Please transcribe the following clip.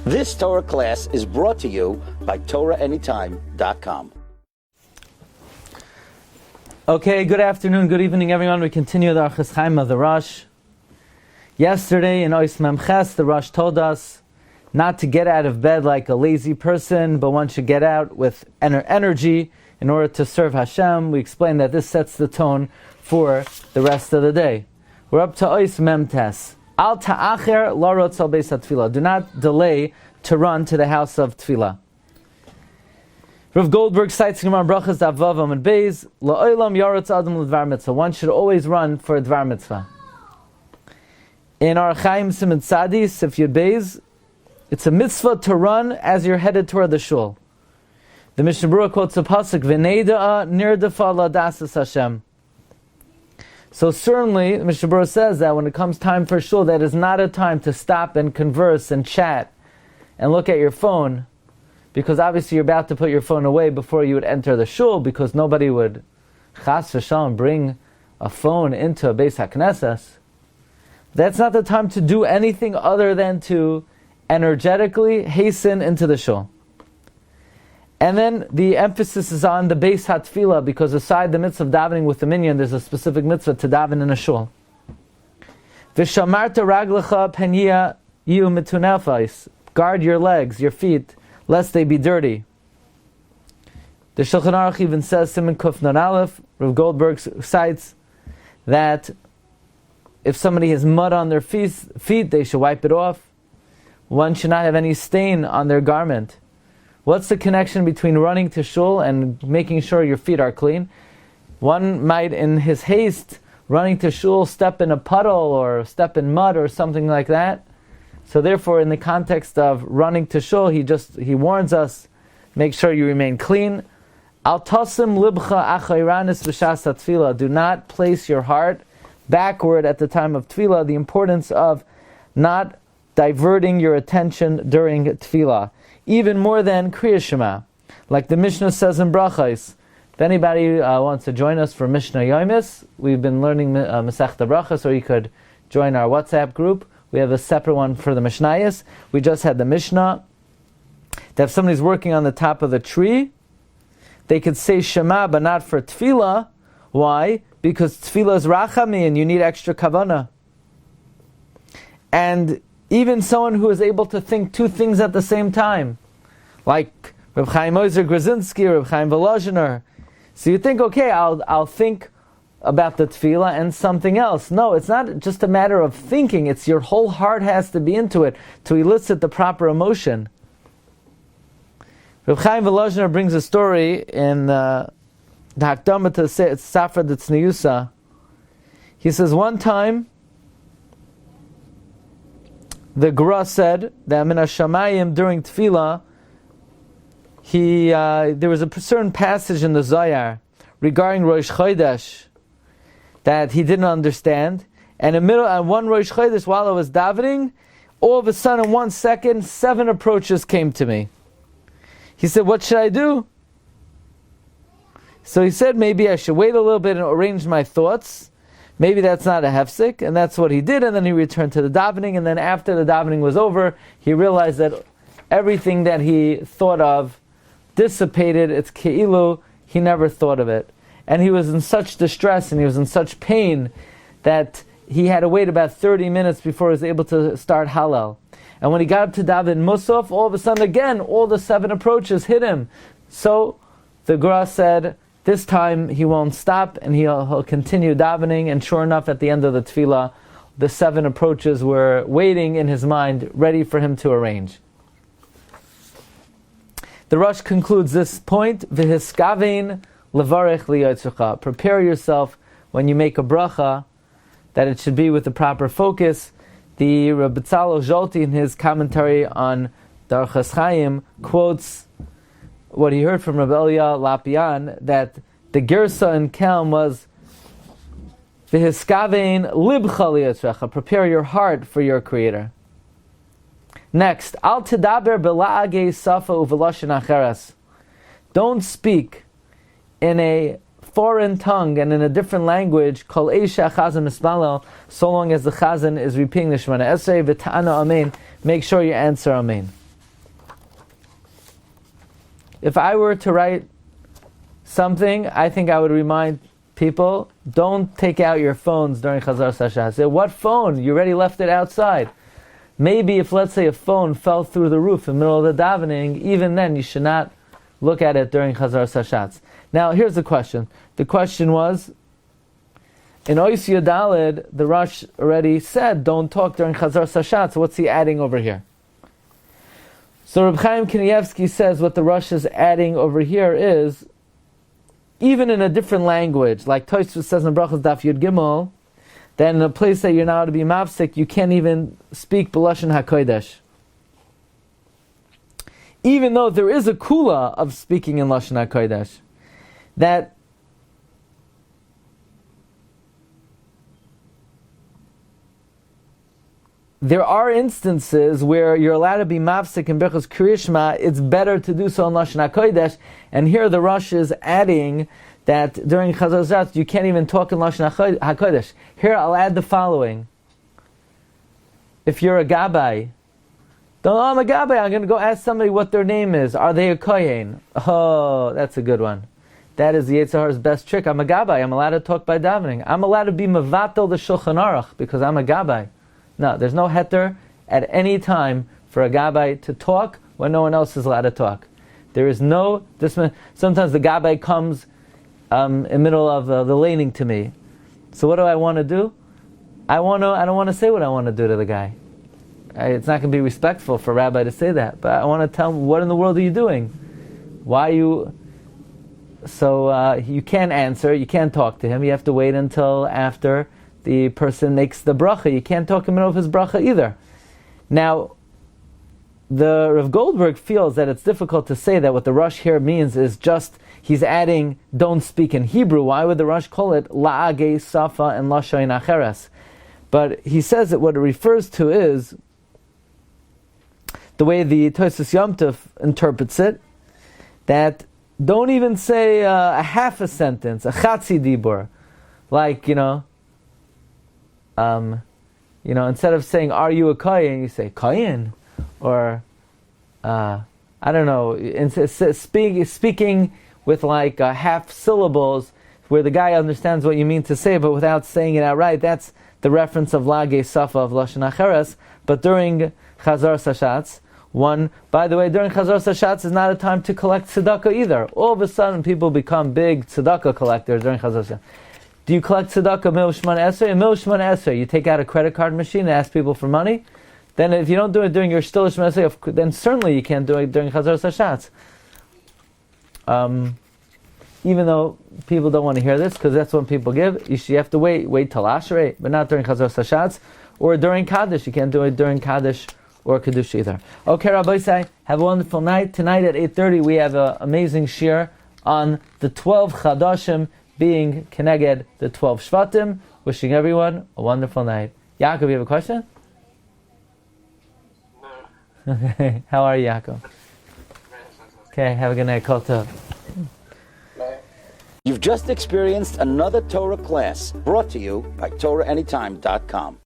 This Torah class is brought to you by TorahAnytime.com. Okay, good afternoon, good evening everyone. We continue the Orchos Chaim of the Rosh. Yesterday in Ois Memches, the Rosh told us not to get out of bed like a lazy person, but one should get out with energy in order to serve Hashem. We explained that this sets the tone for the rest of the day. We're up to Ois Memtes. Al ta'acher larotz al beis tefillah. Do not delay to run to the house of tefillah. Rav Goldberg cites Gemara Brachas Davav and Beis la'olam yarotz adam l'dvar mitzvah. One should always run for a dvar mitzvah. In our Chaim Simon Tzadi Sif Yud Beis, it's a mitzvah to run as you're headed toward the shul. The Mishnah Berurah quotes a pasuk v'neida'a nirdafa la'dasas Hashem. So certainly, Mishnah Berurah says that when it comes time for shul, that is not a time to stop and converse and chat and look at your phone, because obviously you're about to put your phone away before you would enter the shul, because nobody would chas v'shalom bring a phone into a Beis HaKnesses. That's not the time to do anything other than to energetically hasten into the shul. And then the emphasis is on the Beis HaTfilah, because aside the mitzvah of davening with the minyan, there's a specific mitzvah to daven in a shul. V'shamarta raglecha penya yu mitunafais. Guard your legs, your feet, lest they be dirty. The Shulchan Aruch even says, Siman Kuf Nun Aleph, Rav Goldberg cites that if somebody has mud on their feet, they should wipe it off. One should not have any stain on their garment. What's the connection between running to shul and making sure your feet are clean? One might, in his haste, running to shul, step in a puddle or step in mud or something like that. So therefore, in the context of running to shul, he warns us, make sure you remain clean. Al tasim libcha achayranis b'shas tefillah. Do not place your heart backward at the time of tefillah. The importance of not diverting your attention during tefillah. Even more than Kriya Shema. Like the Mishnah says in Brachos. If anybody wants to join us for Mishnah Yomis, we've been learning Masechta Brachos, or you could join our WhatsApp group. We have a separate one for the Mishnayos. We just had the Mishnah that if somebody's working on the top of the tree, they could say Shema, but not for Tefillah. Why? Because Tefillah is Rachami, and you need extra kavanah. And even someone who is able to think two things at the same time, like Reb Chaim Ozer Grzinski, Reb Chaim Volozhiner. So you think, okay, I'll think about the tefillah and something else. No, it's not just a matter of thinking. It's your whole heart has to be into it to elicit the proper emotion. Reb Chaim Volozhiner brings a story in the Hakdama to Safra D'Tzniusa. He says one time, the Gra said that Min HaShamayim during Tefillah, there was a certain passage in the Zohar regarding Rosh Chodesh that he didn't understand. And in the middle, on one Rosh Chodesh, while I was davening, all of a sudden, in 1 second, 7 approaches came to me. He said, "What should I do?" So he said, maybe I should wait a little bit and arrange my thoughts. Maybe that's not a hefsek, and that's what he did, and then he returned to the davening, and then after the davening was over, he realized that everything that he thought of dissipated. It's ke'ilu, he never thought of it. And he was in such distress, and he was in such pain, that he had to wait about 30 minutes before he was able to start Hallel. And when he got up to daven Musaf, all of a sudden again, all the 7 approaches hit him. So the Gra said, this time he won't stop, and he'll continue davening. And sure enough, at the end of the tefillah, the 7 approaches were waiting in his mind, ready for him to arrange. The Rosh concludes this point: V'hiskavein levarech liyotzcha. Prepare yourself when you make a bracha, that it should be with the proper focus. The Rabbi Tzalo Zolti, in his commentary on the Orchos Chaim, quotes what he heard from Rabbi Elia Lapian, that the Gersa in Kelm was V'hiskavein libcha liyotzcha. Prepare your heart for your Creator. Next, al tedaber bela'agei safa uveloshin acheres. Don't speak in a foreign tongue and in a different language, kol eisha chazan mismalel, so long as the chazan is repeating the Shemana Esrei v'ta'ana amen. Make sure you answer amen. if I were to write something, I think I would remind people, don't take out your phones during Chazaras Hashatz. What phone? You already left it outside. Maybe if, let's say, a phone fell through the roof in the middle of the davening, even then you should not look at it during Chazaras Hashatz. Now, here's the question. The question was, in Ois Yudalid, the Rosh already said, don't talk during Chazaras Hashatz. What's he adding over here? So Reb Chaim Kanievsky says what the Rosh is adding over here is, even in a different language, like Tosfos says in Brachos Daf Yud Gimel, that in a place that you're now to be mafsik, you can't even speak b'lashon hakodesh. Even though there is a kula of speaking in lashon hakodesh, that there are instances where you're allowed to be mafsik in Birchos Kriyishma, it's better to do so in lashon hakodesh, and here the Rosh is adding that during Chazaras you can't even talk in lashon hakodesh. Here I'll add the following: if you're a gabbai, I'm a gabbai, I'm going to go ask somebody what their name is. Are they a kohen? Oh, that's a good one. That is the Yetzer Hara's best trick. I'm a gabbai. I'm allowed to talk by davening. I'm allowed to be mevatel the Shulchan Aruch because I'm a gabbai. No, there's no heter at any time for a gabbai to talk when no one else is allowed to talk. There is no. Sometimes the gabbai comes in the middle of the laning to me. So what do I want to do? I don't want to say what I want to do to the guy. It's not going to be respectful for a rabbi to say that. But I want to tell him, what in the world are you doing? Why are you... So you can't answer, you can't talk to him. You have to wait until after the person makes the bracha. You can't talk in the middle of his bracha either. Now, the Rav Goldberg feels that it's difficult to say that what the Rosh here means is just he's adding don't speak in Hebrew. Why would the Rosh call it la'agei safa and lashon acheres? But he says that what it refers to is the way the Tosfos Yom Tov interprets it, that don't even say a half a sentence, a chatzi dibur, like instead of saying "Are you a kohen?" you say "Kohen," or I don't know, speaking with like half syllables, where the guy understands what you mean to say, but without saying it outright. That's the reference of lagei safa of lashon acheres. But during Chazaras Hashatz, by the way, during Chazaras Hashatz is not a time to collect tzedakah either. All of a sudden, people become big tzedakah collectors during Chazaras Hashatz. Do you collect tzedakah mil shman esrei? Mil shman esrei, you take out a credit card machine and ask people for money. Then, if you don't do it during your shtil shman esrei, then certainly you can't do it during Chazaras Hashatz. Even though people don't want to hear this, because that's when people give, you have to wait till Ashrei, but not during Chazaras Hashatz, or during Kaddish. You can't do it during Kaddish or Kiddush either. Okay, Rabbi say, have a wonderful night. Tonight at 8:30 we have an amazing shir on the 12 Chadashim being Keneged the 12 Shvatim. Wishing everyone a wonderful night. Yaakov, you have a question? No. Okay, how are you, Yaakov? Okay, have a good night. Kol tov. You've just experienced another Torah class brought to you by TorahAnytime.com.